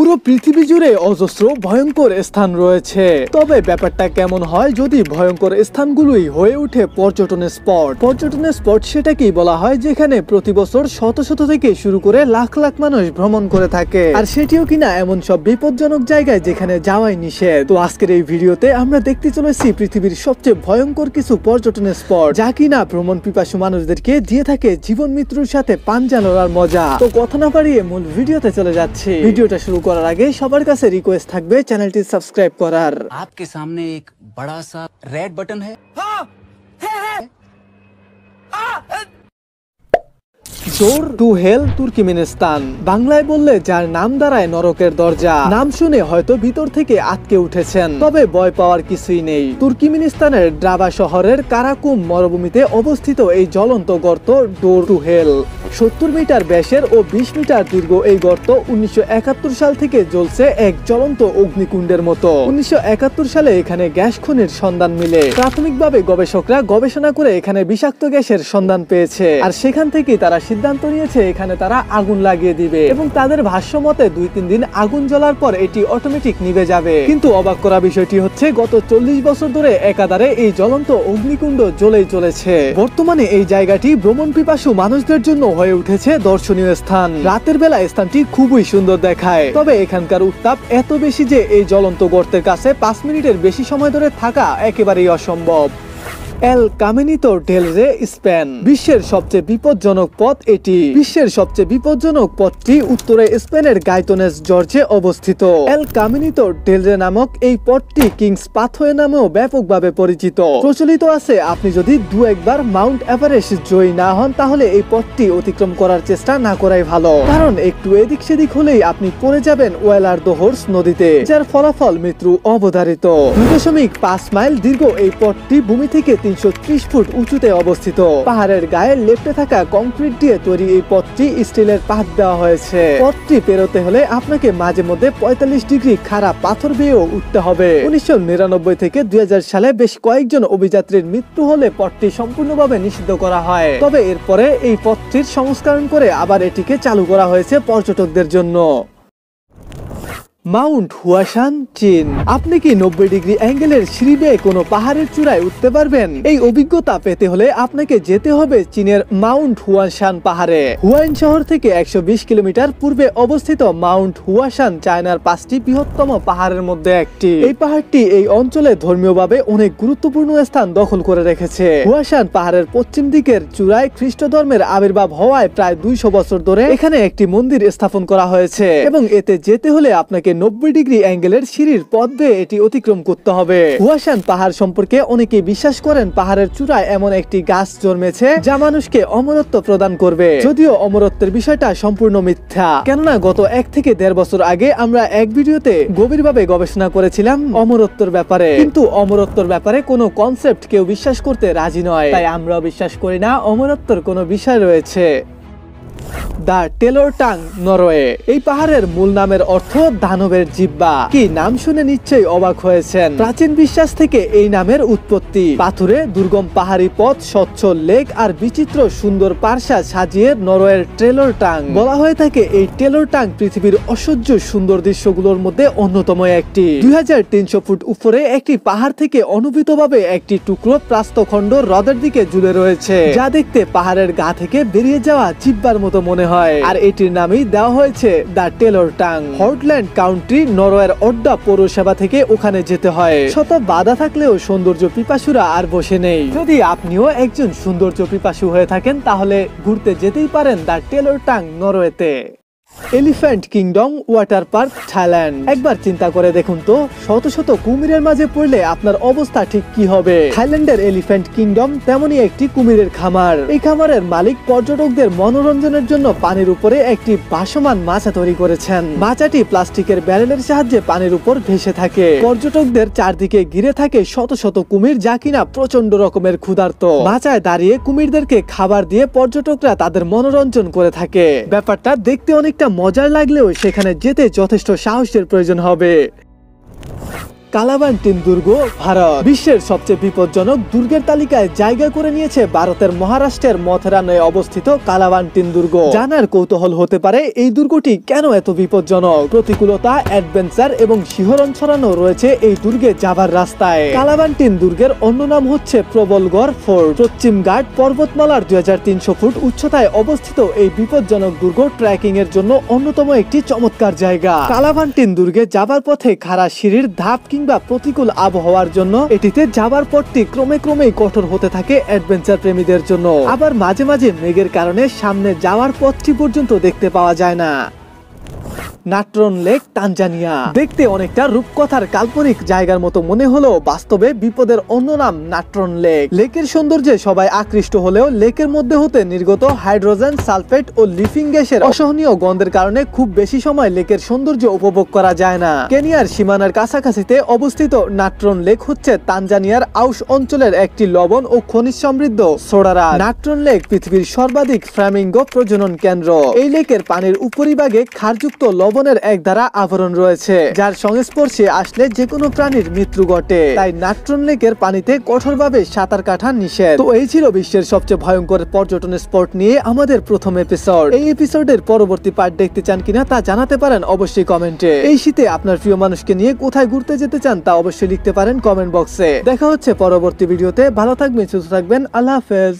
পুরো পৃথিবী জুড়ে অজস্র ভয়ঙ্কর স্থান রয়েছে, তবে ব্যাপারটা কেমন হয় যদি ভয়ঙ্কর স্থানগুলোই হয়ে ওঠে পর্যটনের স্পট। পর্যটনের স্পট সেটাকেই বলা হয় যেখানে প্রতি বছর শত শত থেকে শুরু করে লাখ লাখ মানুষ ভ্রমণ করে থাকে, আর সেটিও কিনা এমন সব বিপজ্জনক জায়গায় যেখানে যাওয়াই নিষেধ। তো আজকের এই ভিডিওতে আমরা দেখতে চলেছি পৃথিবীর সবচেয়ে ভয়ঙ্কর কিছু পর্যটনের স্পট, যা কিনা ভ্রমণ পিপাসু মানুষদেরকে দিয়ে থাকে জীবন মৃত্যুর সাথে পাঞ্জা লড়ার মজা। তো কথা না বাড়িয়ে মূল ভিডিওতে চলে যাচ্ছে। ভিডিওটা শুরু করার আগে সবার কাছে রিকোয়েস্ট থাকবে চ্যানেলটি সাবস্ক্রাইব করার। आपके सामने एक बड़ा सा रेड बटन है। ডোর টু হেল তুর্কমেনিস্তান, বাংলায় বললে যার নাম দাঁড়ায় নরকের দরজা। নাম শুনে হয়তো ভিতর থেকে আটকে উঠেছেন, তবে ভয় পাওয়ার কিছুই নেই। তুর্কমেনিস্তানের ড্রাবা শহরের কারাকুম মরুভূমিতে অবস্থিত এই জ্বলন্ত গর্ত ডোর টু হেল 70 মিটার ব্যাসের ও 20 মিটার দীর্ঘ। এই গর্ত 1971 সাল থেকে জ্বলছে এক জ্বলন্ত অগ্নিকুণ্ডের মতো। 1971 সালে এখানে গ্যাস খনির সন্ধান মিলে। প্রাথমিকভাবে গবেষকরা গবেষণা করে এখানে বিষাক্ত গ্যাসের সন্ধান পেয়েছে, আর সেখান থেকে তারা সিদ্ধান্ত নিয়েছে এখানে তারা আগুন লাগিয়ে দিবে, এবং তাদের ভাষ্য মতে 2-3 দিন আগুন জ্বলার পর এটি অটোমেটিক নিভে যাবে। কিন্তু অবাক করা বিষয়টি হচ্ছে গত 40 বছর ধরে একাধারে এই জ্বলন্ত অগ্নিকুণ্ড জ্বলেই চলেছে। বর্তমানে এই জায়গাটি ভ্রমণ পিপাসু মানুষদের জন্য হয়ে উঠেছে দর্শনীয় স্থান। রাতের বেলা স্থানটি খুবই সুন্দর দেখায়, তবে এখানকার উত্তাপ এত বেশি যে এই জ্বলন্ত গর্তের কাছে 5 মিনিটের বেশি সময় ধরে থাকা একেবারেই অসম্ভব। এল কামিনিতো ডেল রে স্পেন, বিশ্বের সবচেয়ে বিপজ্জনক পথ এটি। বিশ্বের সবচেয়ে বিপজ্জনক পথটি উত্তরে স্পেনের গাইতনেস জর্জে অবস্থিত। এল কামিনিতো ডেল রে নামক এই পথটি কিংস পাথওয়ে নামেও ব্যাপকভাবে পরিচিত। প্রচলিত আছে আপনি যদি 2-1 বার মাউন্ট এভারেস্ট জয়ী না হন তাহলে এই পথটি অতিক্রম করার চেষ্টা না করাই ভালো, কারণ একটু এদিক সেদিক হলেই আপনি পড়ে যাবেন ওয়েলার দ্য হোর্স নদীতে, যার ফলাফল মৃত্যু অবধারিত। 2.5 মাইল দীর্ঘ এই পথটি ভূমি থেকে 330 ফুট উঁচুতে অবস্থিত। পাহাড়ের গায়ে লেপ্টে থাকা কংক্রিট দিয়ে তৈরি এই পথটি স্টিলের পাত দেওয়া হয়েছে। পথটি পেরোতে হলে আপনাকে মাঝে মধ্যে 45 ডিগ্রি খাড়া পাথর বেয়েও উঠতে হবে। 1999 থেকে 2000 সালে বেশ কয়েকজন অভিযাত্রীর মৃত্যু হলে পথটি সম্পূর্ণভাবে নিষিদ্ধ করা হয়, তবে এরপরে এই পথটির সংস্করণ করে আবার এটিকে চালু করা হয়েছে পর্যটকদের জন্য। মাউন্ট হুয়াশান, চীন। আপনি কি 90 ডিগ্রি অ্যাঙ্গেলের সিঁড়ি বেয়ে কোনো পাহাড়ের চূড়ায় উঠতে পারবেন? এই অভিজ্ঞতা পেতে হলে আপনাকে যেতে হবে চীনের মাউন্ট হুয়াশান পাহাড়ে। হুয়াইন শহর থেকে 120 কিলোমিটার পূর্বে অবস্থিত মাউন্ট হুয়াশান চায়নার 5টি বৃহত্তম পাহাড়ের মধ্যে একটি। এই পাহাড়টি এই অঞ্চলে ধর্মীয়ভাবে অনেক গুরুত্বপূর্ণ স্থান দখল করে রেখেছে। হুয়াশান পাহাড়ের পশ্চিম দিকের চূড়ায় খ্রিস্ট ধর্মের আবির্ভাব হওয়ায় প্রায় 200 বছর ধরে এখানে একটি মন্দির স্থাপন করা হয়েছে, এবং এতে যেতে হলে আপনাকে 90 ডিগ্রি অ্যাঙ্গেলের সিঁড়ির পথ বেয়ে এটি অতিক্রম করতে হবে। হুয়াশান পাহাড় সম্পর্কে অনেকে বিশ্বাস করেন পাহাড়ের চূড়ায় এমন একটি গাছ জন্মেছে যা মানুষকে অমরত্ব প্রদান করবে, যদিও অমরত্বের বিষয়টা সম্পূর্ণ মিথ্যা, কেননা গত 1 থেকে 1.5 বছর আগে আমরা এক ভিডিওতে গভীরভাবে গবেষণা করেছিলাম অমরত্বের ব্যাপারে, কিন্তু অমরত্বের ব্যাপারে কোনো কনসেপ্ট কেউ বিশ্বাস করতে রাজি নয়, তাই আমরাও বিশ্বাস করি না অমরত্বের কোনো বিষয় রয়েছে। The Taylor tongue, Norway. এই পাহাড়ের মূল নামের অর্থ দানবের জিহ্বা। কি নাম শুনে নিশ্চয়ই অবাক হয়েছেন। প্রাচীন বিশ্বাস থেকে এই নামের উৎপত্তি। পাথুরে দুর্গম পাহাড়ি পথ, স্বচ্ছ লেক আর বিচিত্র সুন্দর পারসা সাজিয়ে নরওয়ের টেলর টাং বলা হয়ে থাকে। এই টেলর টাং পৃথিবীর অসহ্য সুন্দর দৃশ্যগুলোর মধ্যে অন্যতম একটি। 2300 ফুট উপরে একটি পাহাড় থেকে অনুভূতভাবে একটি টুকরো প্রাস্তখণ্ড হ্রদের দিকে ঝুলে রয়েছে, যা দেখতে পাহাড়ের গা থেকে বেরিয়ে যাওয়া জিহ্বার মতো মনে হয়, আর এটির নামই দেওয়া হয়েছে দ্য টেলর টাং। হর্টল্যান্ড কাউন্টি, নরওয়ের অড্ডা পৌরসভা থেকে ওখানে যেতে হয়। শত বাধা থাকলেও সৌন্দর্য পিপাসুরা আর বসে নেই। যদি আপনিও একজন সৌন্দর্য পিপাসু হয়ে থাকেন তাহলে ঘুরতে যেতেই পারেন দ্য টেলর টাং, নরওয়েতে। Elephant Kingdom water park, Thailand. একবার চিন্তা করে দেখুন তো, শত শত কুমিরের মাঝে পড়লে আপনার অবস্থা ঠিক কি হবে। থাইল্যান্ডের এলিফ্যান্ট কিংডম তেমনই একটি কুমিরের খামার। এই খামারের মালিক পর্যটকদের মনোরঞ্জনের জন্য পানির উপরে একটি ভাসমান মাছা তৈরি করেছেন। মাচাটি প্লাস্টিকের ব্যারেলের সাহায্যে পানির উপর ভেসে থাকে। পর্যটকদের চারদিকে ঘিরে থাকে শত শত কুমির, যা কিনা প্রচন্ড রকমের ক্ষুধার্ত। মাচায় দাঁড়িয়ে কুমিরদেরকে খাবার দিয়ে পর্যটকরা তাদের মনোরঞ্জন করে থাকে। ব্যাপারটা দেখতে অনেকটা মজার লাগলেও সেখানে যেতে যথেষ্ট সাহসের প্রয়োজন হবে। কালাভান্টিন দুর্গ ভারত। বিশ্বের সবচেয়ে বিপজ্জনক দুর্গের তালিকায় জায়গা করে নিয়েছে ভারতের মহারাষ্ট্রের মথেরানে অবস্থিত কালাভান্টিন দুর্গ। জানার কৌতূহল হতে পারে এই দুর্গটি কেন এত বিপজ্জনক। প্রতিকূলতা, অ্যাডভেঞ্চার এবং শিহরণ ছড়ানো রয়েছে এই দুর্গে যাবার রাস্তায়। কালাভান্টিন দুর্গের অন্য নাম হচ্ছে প্রবলগড় ফোর্ট। পশ্চিম ঘাট পর্বতমালার 2300 ফুট উচ্চতায় অবস্থিত এই বিপজ্জনক দুর্গ ট্রেকিং এর জন্য অন্যতম একটি চমৎকার জায়গা। কালাভান্টিন দুর্গে যাবার পথে খাড়া সিঁড়ির ধাপ কিংবা প্রতিকূল আবহাওয়ার জন্য এটিতে যাবার পথটি ক্রমে কঠোর হতে থাকে অ্যাডভেঞ্চার প্রেমীদের জন্য। আবার মাঝে মাঝে মেঘের কারণে সামনে যাওয়ার পথটি পর্যন্ত দেখতে পাওয়া যায় না। Natron lake, Tanzania. দেখতে অনেকটা রূপকথার কাল্পনিক জায়গার মতো মনে হলেও বাস্তবে বিপদের অন্য নাম নাট্রন লেক। লেকের সৌন্দর্যে সবাই আকৃষ্ট হলেও লেকের মধ্যে হতে নির্গত হাইড্রোজেন সালফেট ও লিফিং গ্যাসের অসহনীয় গন্ধের কারণে খুব বেশি সময় লেকের সৌন্দর্য উপভোগ করা যায় না। কেনিয়ার সীমানার কাছাকাছিতে অবস্থিত নাট্রন লেক হচ্ছে তানজানিয়ার আউশ অঞ্চলের একটি লবণ ও খনিজ সমৃদ্ধ সোডারা। নাট্রন লেক পৃথিবীর সর্বাধিক ফ্ল্যামিঙ্গো প্রজনন কেন্দ্র। এই লেকের পানির উপরিভাগে ক্ষারযুক্ত লবণের এক দ্বারা আবরণ রয়েছে, যার সংস্পর্শে আসলে যে কোনো প্রাণীর মৃত্যু ঘটে। তাই নাট্রন লেকের পানিতে কঠোরভাবে সাঁতার কাটা নিষেধ। তো এই ছিল বিশ্বের সবচেয়ে ভয়ঙ্কর পর্যটন স্পট নিয়ে আমাদের প্রথম এপিসোড। এই এপিসোডের পরবর্তী পার্ট দেখতে চান কিনা তা জানাতে পারেন অবশ্যই কমেন্টে। এই শীতে আপনার প্রিয় মানুষকে নিয়ে কোথায় ঘুরতে যেতে চান তা অবশ্যই লিখতে পারেন কমেন্ট বক্সে। দেখা হচ্ছে পরবর্তী ভিডিওতে। ভালো থাকবেন, সুস্থ থাকবেন। আল্লাহ হাফেজ।